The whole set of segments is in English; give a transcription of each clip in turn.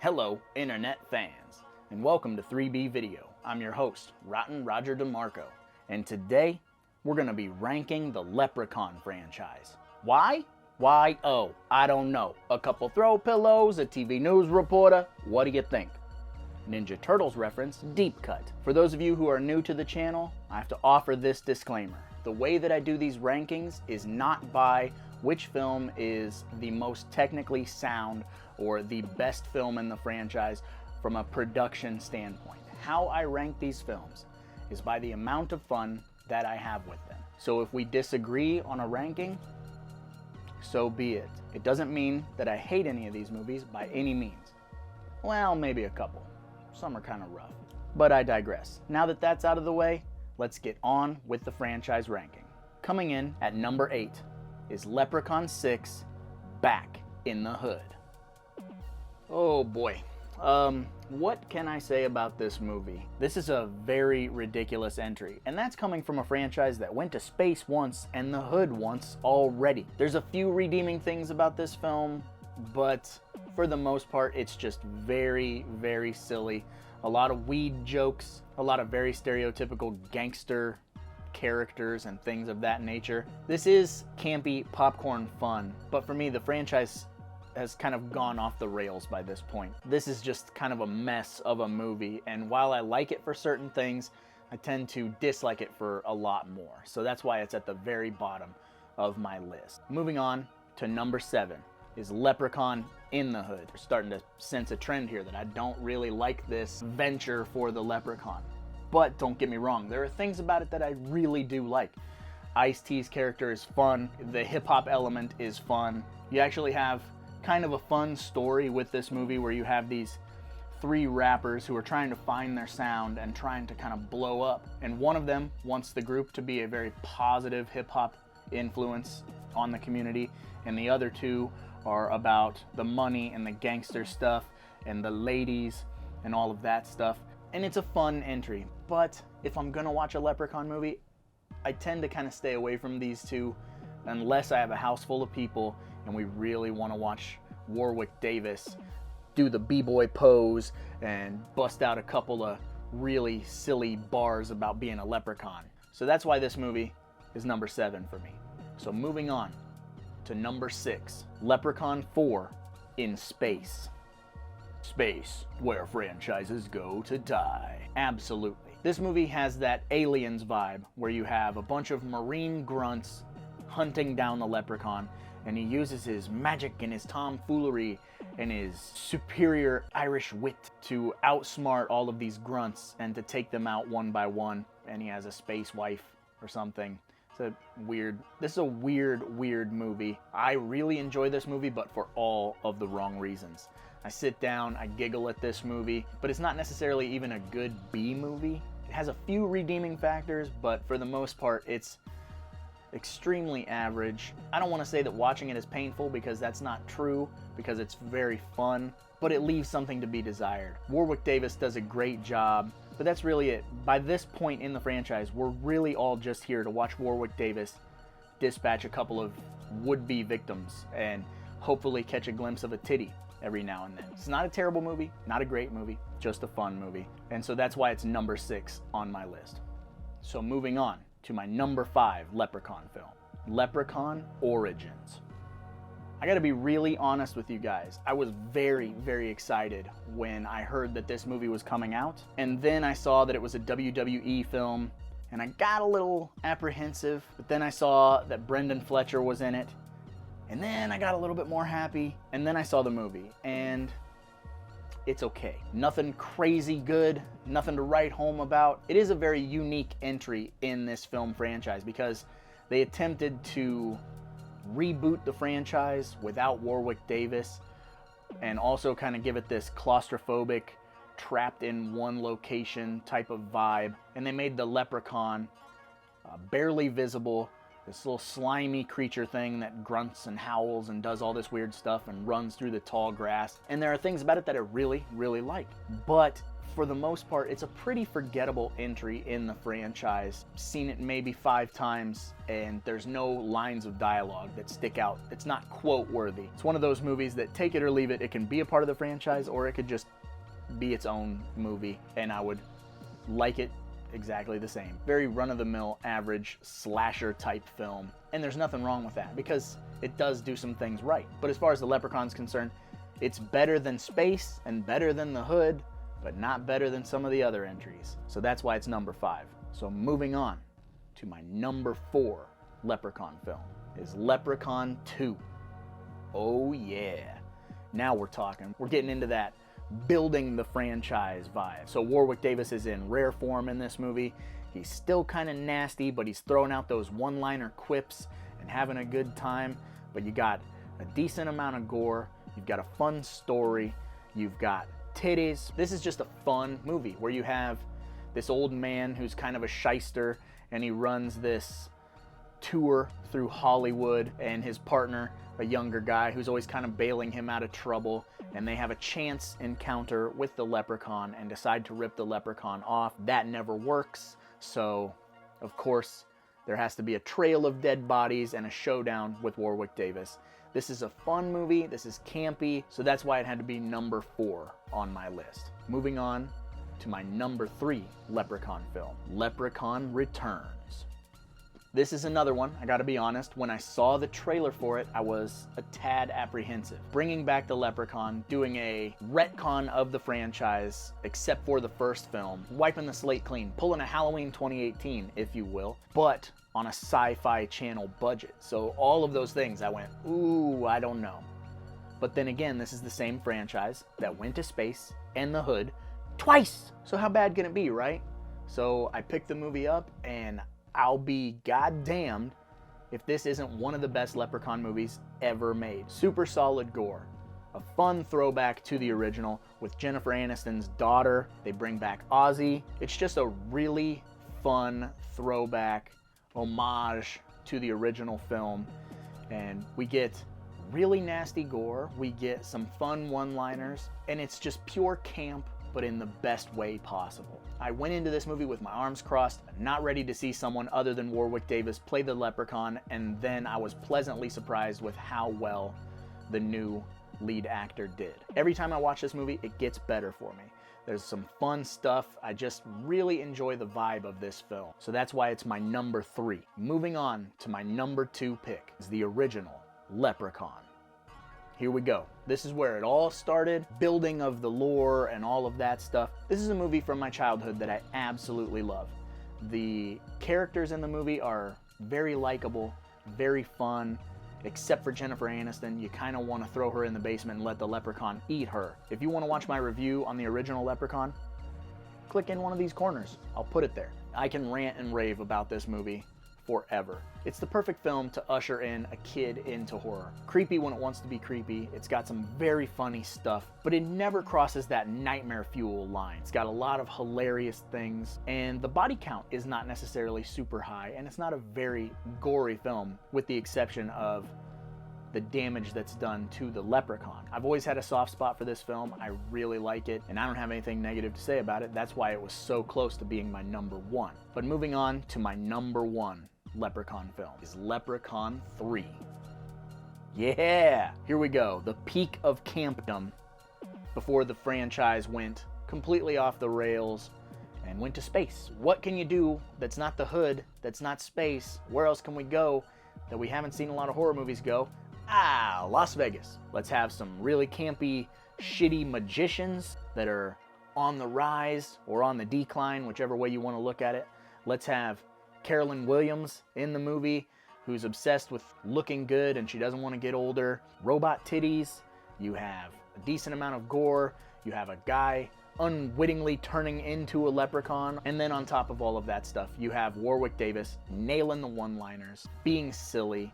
Hello, internet fans, and welcome to 3B Video. I'm your host, Rotten Roger DeMarco, and today we're going to be ranking the Leprechaun franchise. Why? Why? Oh, I don't know. A couple throw pillows, a TV news reporter. What do you think? Ninja Turtles reference, deep cut. For those of you who are new to the channel, I have to offer this disclaimer. The way that I do these rankings is not by which film is the most technically sound or the best film in the franchise from a production standpoint. How I rank these films is by the amount of fun that I have with them. So if we disagree on a ranking, so be it. It doesn't mean that I hate any of these movies by any means. Well, maybe a couple. Some are kind of rough. But I digress. Now that that's out of the way, let's get on with the franchise ranking. Coming in at number 8 is Leprechaun 6, Back in the Hood. Oh boy. What can I say about this movie? This is a very ridiculous entry, and that's coming from a franchise that went to space once and the hood once already. There's a few redeeming things about this film, but for the most part, it's just very, very silly. A lot of weed jokes, a lot of very stereotypical gangster characters and things of that nature. This is campy popcorn fun, but for me, the franchise has kind of gone off the rails by this point. This is just kind of a mess of a movie, and while I like it for certain things, I tend to dislike it for a lot more. So that's why it's at the very bottom of my list. Moving on to number 7 is Leprechaun in the Hood. We're starting to sense a trend here that I don't really like this venture for the Leprechaun. But don't get me wrong, there are things about it that I really do like. Ice-T's character is fun, the hip-hop element is fun. You actually have kind of a fun story with this movie where you have these 3 rappers who are trying to find their sound and trying to kind of blow up. And one of them wants the group to be a very positive hip-hop influence on the community, and the other 2 are about the money and the gangster stuff and the ladies and all of that stuff. And it's a fun entry, but if I'm gonna watch a Leprechaun movie, I tend to kind of stay away from these 2 unless I have a house full of people and we really want to watch Warwick Davis do the b-boy pose and bust out a couple of really silly bars about being a leprechaun. So that's why this movie is number 7 for me. So moving on to number 6, Leprechaun 4 in Space. Space, where franchises go to die. Absolutely. This movie has that Aliens vibe where you have a bunch of marine grunts hunting down the leprechaun, and he uses his magic and his tomfoolery and his superior Irish wit to outsmart all of these grunts and to take them out one by one, and he has a space wife or something. This is a weird movie. I really enjoy this movie, but for all of the wrong reasons. I sit down, I giggle at this movie, but it's not necessarily even a good B movie. It has a few redeeming factors, but for the most part, it's extremely average. I don't want to say that watching it is painful because that's not true, because it's very fun, but it leaves something to be desired. Warwick Davis does a great job, but that's really it. By this point in the franchise, we're really all just here to watch Warwick Davis dispatch a couple of would-be victims and hopefully catch a glimpse of a titty every now and then. It's not a terrible movie, not a great movie, just a fun movie. And so that's why it's number 6 on my list. So moving on to my number 5 Leprechaun film, Leprechaun Origins. I gotta be really honest with you guys. I was very, very excited when I heard that this movie was coming out, and then I saw that it was a WWE film, and I got a little apprehensive, but then I saw that Brendan Fletcher was in it, and then I got a little bit more happy, and then I saw the movie, and it's okay. Nothing crazy good, nothing to write home about. It is a very unique entry in this film franchise because they attempted to reboot the franchise without Warwick Davis and also kind of give it this claustrophobic, trapped in one location type of vibe. And they made the leprechaun barely visible, this little slimy creature thing that grunts and howls and does all this weird stuff and runs through the tall grass. And there are things about it that I really, really like. But for the most part, it's a pretty forgettable entry in the franchise. Seen it maybe 5 times, and there's no lines of dialogue that stick out. It's not quote worthy. It's one of those movies that, take it or leave it, it can be a part of the franchise, or it could just be its own movie, and I would like it exactly the same. Very run-of-the-mill, average slasher type film, and there's nothing wrong with that because it does do some things right. But as far as the Leprechaun's concerned, it's better than Space and better than The Hood, but not better than some of the other entries. So that's why it's number 5. So moving on to my number 4 Leprechaun film is Leprechaun 2. Oh yeah. Now we're talking. We're getting into that building the franchise vibe. So Warwick Davis is in rare form in this movie. He's still kind of nasty, but he's throwing out those one-liner quips and having a good time. But you got a decent amount of gore. You've got a fun story. You've got titties. This is just a fun movie where you have this old man who's kind of a shyster, and he runs this tour through Hollywood, and his partner, a younger guy who's always kind of bailing him out of trouble, and they have a chance encounter with the leprechaun and decide to rip the leprechaun off. That never works, so of course there has to be a trail of dead bodies and a showdown with Warwick Davis. This is a fun movie, this is campy, so that's why it had to be number 4 on my list. Moving on to my number 3 Leprechaun film, Leprechaun Returns. This is another one, I gotta be honest, when I saw the trailer for it, I was a tad apprehensive. Bringing back the Leprechaun, doing a retcon of the franchise, except for the first film, wiping the slate clean, pulling a Halloween 2018, if you will, but on a Sci-Fi Channel budget. So all of those things, I went, ooh, I don't know. But then again, this is the same franchise that went to space and The Hood twice. So how bad can it be, right? So I picked the movie up, and I'll be goddamned if this isn't one of the best Leprechaun movies ever made. Super solid gore. A fun throwback to the original with Jennifer Aniston's daughter. They bring back Ozzy. It's just a really fun throwback, homage to the original film. And we get really nasty gore. We get some fun one-liners. And it's just pure camp, but in the best way possible. I went into this movie with my arms crossed, not ready to see someone other than Warwick Davis play the Leprechaun, and then I was pleasantly surprised with how well the new lead actor did. Every time I watch this movie, it gets better for me. There's some fun stuff. I just really enjoy the vibe of this film. So that's why it's my number 3. Moving on to my number 2 pick is the original Leprechaun. Here we go. This is where it all started, building of the lore and all of that stuff. This is a movie from my childhood that I absolutely love. The characters in the movie are very likable, very fun, except for Jennifer Aniston. You kind of want to throw her in the basement and let the leprechaun eat her. If you want to watch my review on the original Leprechaun, click in one of these corners. I'll put it there. I can rant and rave about this movie forever. It's the perfect film to usher in a kid into horror. Creepy when it wants to be creepy. It's got some very funny stuff, but it never crosses that nightmare fuel line. It's got a lot of hilarious things, and the body count is not necessarily super high, and it's not a very gory film, with the exception of the damage that's done to the leprechaun. I've always had a soft spot for this film. I really like it, and I don't have anything negative to say about it. That's why it was so close to being my number 1. But moving on to my number 1 Leprechaun film is Leprechaun 3. Yeah! Here we go. The peak of campdom before the franchise went completely off the rails and went to space. What can you do that's not The Hood, that's not space? Where else can we go that we haven't seen a lot of horror movies go? Las Vegas. Let's have some really campy, shitty magicians that are on the rise or on the decline, whichever way you want to look at it. Let's have Carolyn Williams in the movie, who's obsessed with looking good and she doesn't want to get older. Robot titties. You have a decent amount of gore. You have a guy unwittingly turning into a leprechaun. And then on top of all of that stuff, you have Warwick Davis nailing the one-liners, being silly,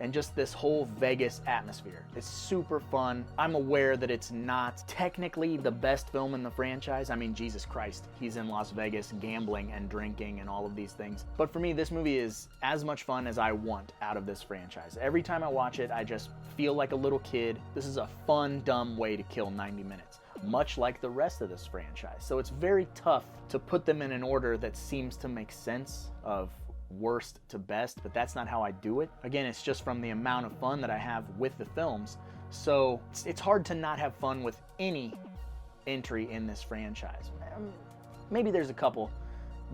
and just this whole Vegas atmosphere. It's super fun. I'm aware that it's not technically the best film in the franchise. I mean, Jesus Christ, he's in Las Vegas gambling and drinking and all of these things. But for me, this movie is as much fun as I want out of this franchise. Every time I watch it, I just feel like a little kid. This is a fun, dumb way to kill 90 minutes. much like the rest of this franchise. So it's very tough to put them in an order that seems to make sense of worst to best, but that's not how I do it. Again, it's just from the amount of fun that I have with the films. So it's hard to not have fun with any entry in this franchise. Maybe there's a couple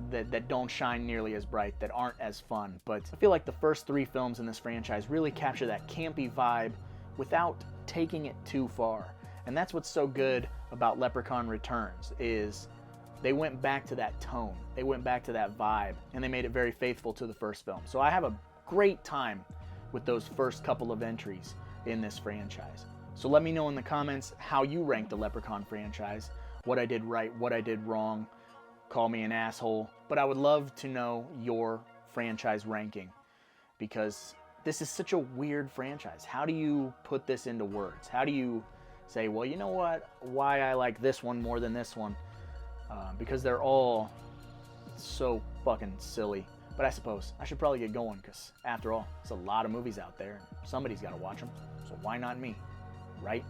that don't shine nearly as bright, that aren't as fun, but I feel like the first 3 films in this franchise really capture that campy vibe without taking it too far. And that's what's so good about Leprechaun Returns, is they went back to that tone, they went back to that vibe, and they made it very faithful to the first film. So I have a great time with those first couple of entries in this franchise. So let me know in the comments how you rank the Leprechaun franchise, what I did right, what I did wrong. Call me an asshole, but I would love to know your franchise ranking, because this is such a weird franchise. How do you put this into words? How do you say, well, you know what, why I like this one more than this one? Because they're all so fucking silly. But I suppose I should probably get going, because after all, there's a lot of movies out there and somebody's got to watch them. So why not me, right?